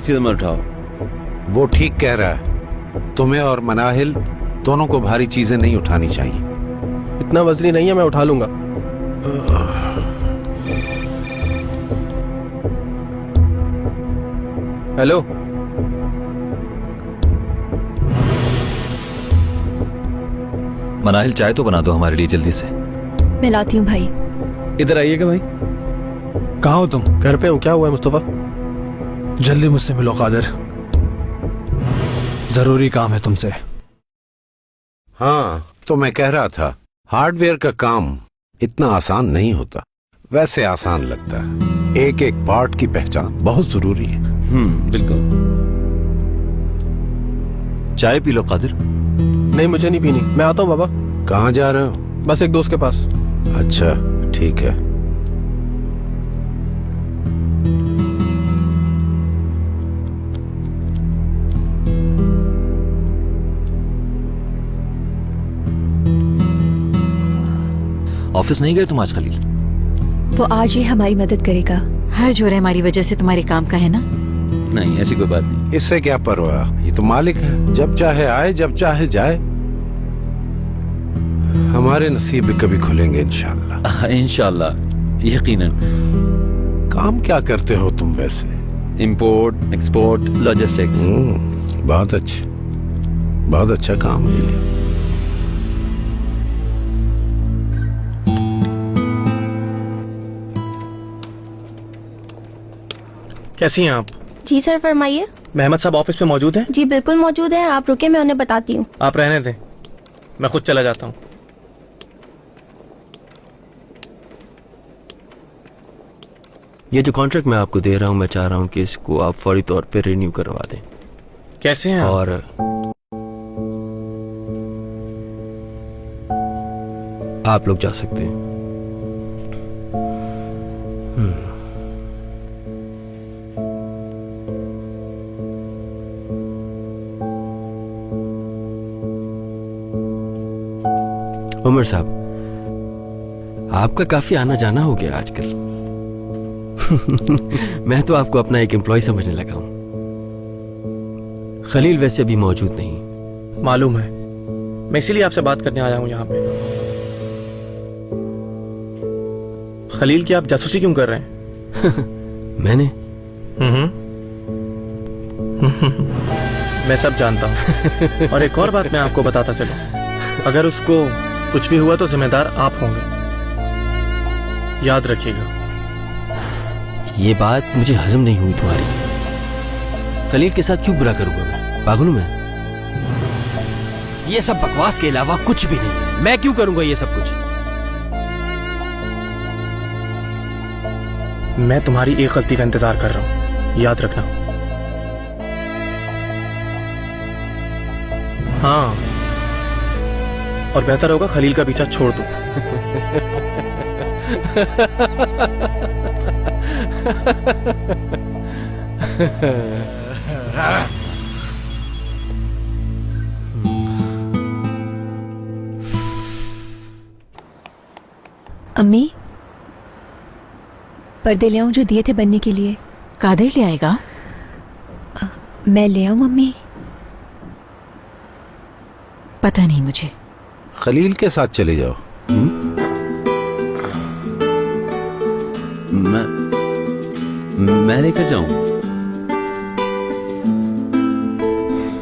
चीज मत उठाओ। वो ठीक कह रहा है, तुम्हें और मनाहिल दोनों को भारी चीजें नहीं उठानी चाहिए। इतना वजनी नहीं है, मैं उठा लूंगा। हेलो, मनाहिल चाय तो बना दो हमारे लिए जल्दी से। मैं लाती हूँ भाई। इधर आइएगा भाई। कहाँ हो तुम? घर पे हूँ। क्या हुआ है मुस्तफा? जल्दी मुझसे मिलो कादिर, जरूरी काम है तुमसे। हाँ, तो मैं कह रहा था, हार्डवेयर का काम इतना आसान नहीं होता। वैसे आसान लगता है। एक एक पार्ट की पहचान बहुत जरूरी है। बिल्कुल। चाय पी लो कादिर। नहीं, मुझे नहीं पीनी। मैं आता हूँ बाबा। कहाँ जा रहे हो? बस एक दोस्त के पास। अच्छा, ठीक है। ऑफिस नहीं गए तुम आज खलील? वो आज ही हमारी मदद करेगा। हर जोर हमारी वजह से तुम्हारे काम का है ना? नहीं, ऐसी कोई बात नहीं। इससे क्या परवाह, ये तो मालिक है। जब चाहे आए, जब चाहे जाए। हमारे नसीब भी कभी खुलेंगे इंशाल्लाह। इंशाल्लाह, यकीनन। काम क्या करते हो तुम वैसे? Import, export, logistics. बहुत अच्छे, बहुत अच्छा काम है ये। कैसी हैं आप? जी सर, फरमाइए। मेहमद साहब ऑफिस में मौजूद हैं? जी बिल्कुल मौजूद है। आप रुके, मैं उन्हें बताती हूँ। आप रहने दें, मैं खुद चला जाता हूँ। ये जो कॉन्ट्रैक्ट मैं आपको दे रहा हूँ, मैं चाह रहा हूँ कि इसको आप फौरी तौर पे रिन्यू करवा दें। कैसे हैं? और आप लोग जा सकते हैं। उमर साहब, आपका काफी आना जाना हो गया आजकल। मैं तो आपको अपना एक एम्प्लॉय समझने लगा हूं। खलील वैसे अभी मौजूद नहीं। मालूम है, मैं इसीलिए आपसे बात करने आया हूं यहाँ पे। खलील की आप जासूसी क्यों कर रहे हैं? मैंने? मैं सब जानता हूँ। और एक और बात मैं आपको बताता चलूं, अगर उसको कुछ भी हुआ तो जिम्मेदार आप होंगे, याद रखिएगा। ये बात मुझे हजम नहीं हुई तुम्हारी। खलील के साथ क्यों बुरा करूंगा मैं? पागल हूं मैं? ये सब बकवास के अलावा कुछ भी नहीं है। मैं क्यों करूंगा ये सब कुछ? मैं तुम्हारी एक गलती का इंतजार कर रहा हूं, याद रखना। हाँ, और बेहतर होगा खलील का पीछा छोड़ दो। अम्मी, पर्दे ले आऊं जो दिए थे बनने के लिए? कादिर ले आएगा। मैं ले आऊं मम्मी? पता नहीं मुझे। खलील के साथ चले जाओ। मैं लेकर जाऊं?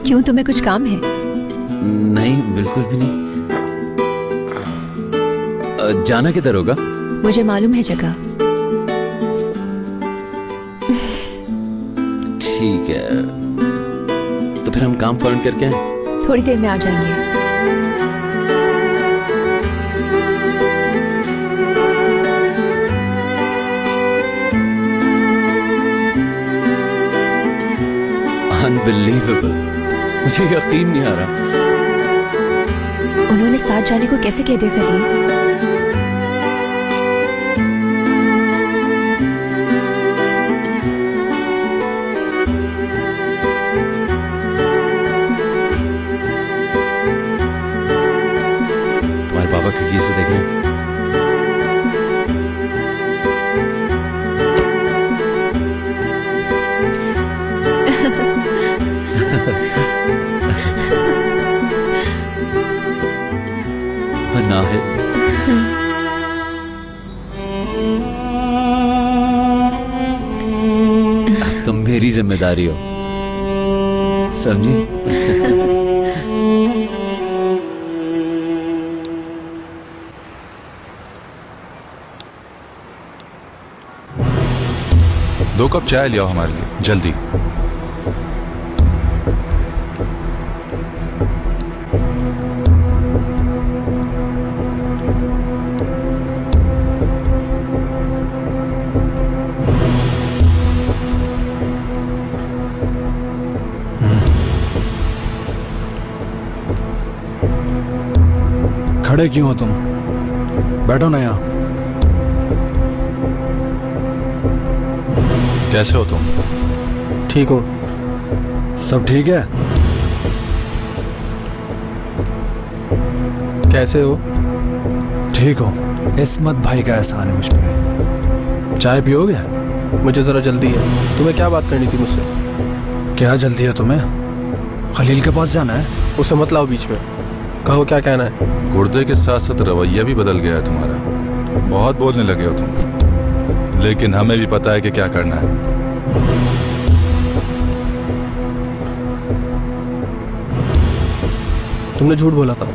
क्यों, तुम्हें कुछ काम है? नहीं, बिल्कुल भी नहीं। जाना किधर होगा? मुझे मालूम है जगह। ठीक है, तो फिर हम काम फौरन करके आए? थोड़ी देर में आ जाएंगे। अनबिलीवेबल, मुझे यकीन नहीं आ रहा। उन्होंने साथ जाने को कैसे कह दिया खलील? तुम्हारे पापा खिड़की से देख रहे हैं। नाहिद, तुम मेरी जिम्मेदारी हो, समझी? दो कप चाय ले आओ हमारे लिए, जल्दी। खड़े क्यों हो तुम? बैठो ना यहाँ। कैसे हो तुम? ठीक हूँ। सब ठीक है? कैसे हो? ठीक हो। इस्मत भाई का एहसान है मुझ पे। चाय पियोगे? मुझे जरा जल्दी है। तुम्हें क्या बात करनी थी मुझसे? क्या जल्दी है तुम्हें? खलील के पास जाना है? उसे मत लाओ बीच में। कहो क्या कहना है। गुर्दे के साथ साथ रवैया भी बदल गया है तुम्हारा, बहुत बोलने लगे हो तुम, लेकिन हमें भी पता है कि क्या करना है। तुमने झूठ बोला था।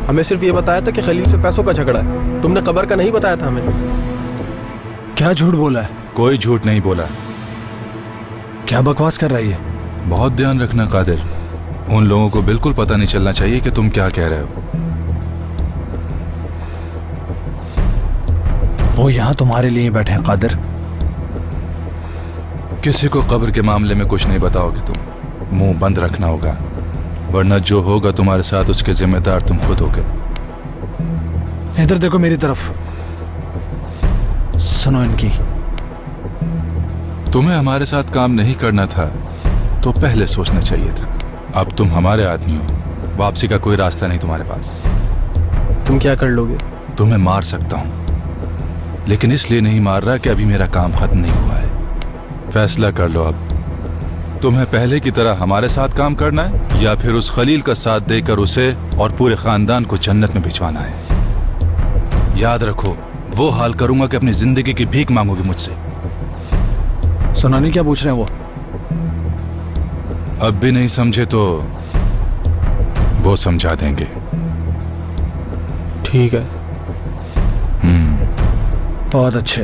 हमें सिर्फ ये बताया था कि खलील से पैसों का झगड़ा है। तुमने कब्र का नहीं बताया था हमें। क्या झूठ बोला है? कोई झूठ नहीं बोला। क्या बकवास कर रही है? बहुत ध्यान रखना कादिर, उन लोगों को बिल्कुल पता नहीं चलना चाहिए कि तुम क्या कह रहे हो। वो यहाँ तुम्हारे लिए बैठे हैं कादिर। किसी को कब्र के मामले में कुछ नहीं बताओगे तुम, मुंह बंद रखना होगा, वरना जो होगा तुम्हारे साथ उसके जिम्मेदार तुम खुद होगे। इधर देखो मेरी तरफ, सुनो इनकी। तुम्हें हमारे साथ काम नहीं करना था तो पहले सोचना चाहिए था। अब तुम हमारे आदमी हो, वापसी का कोई रास्ता नहीं तुम्हारे पास। तुम क्या कर लोगे? तुम्हें मार सकता हूं, लेकिन इसलिए नहीं मार रहा कि अभी मेरा काम खत्म नहीं हुआ है। फैसला कर लो अब, तुम्हें पहले की तरह हमारे साथ काम करना है या फिर उस खलील का साथ देकर उसे और पूरे खानदान को जन्नत में भिजवाना है। याद रखो, वो हाल करूंगा कि अपनी जिंदगी की भीख मांगोगे मुझसे। सुना नहीं क्या पूछ रहे हैं वो? अब भी नहीं समझे तो वो समझा देंगे। ठीक है। बहुत अच्छे।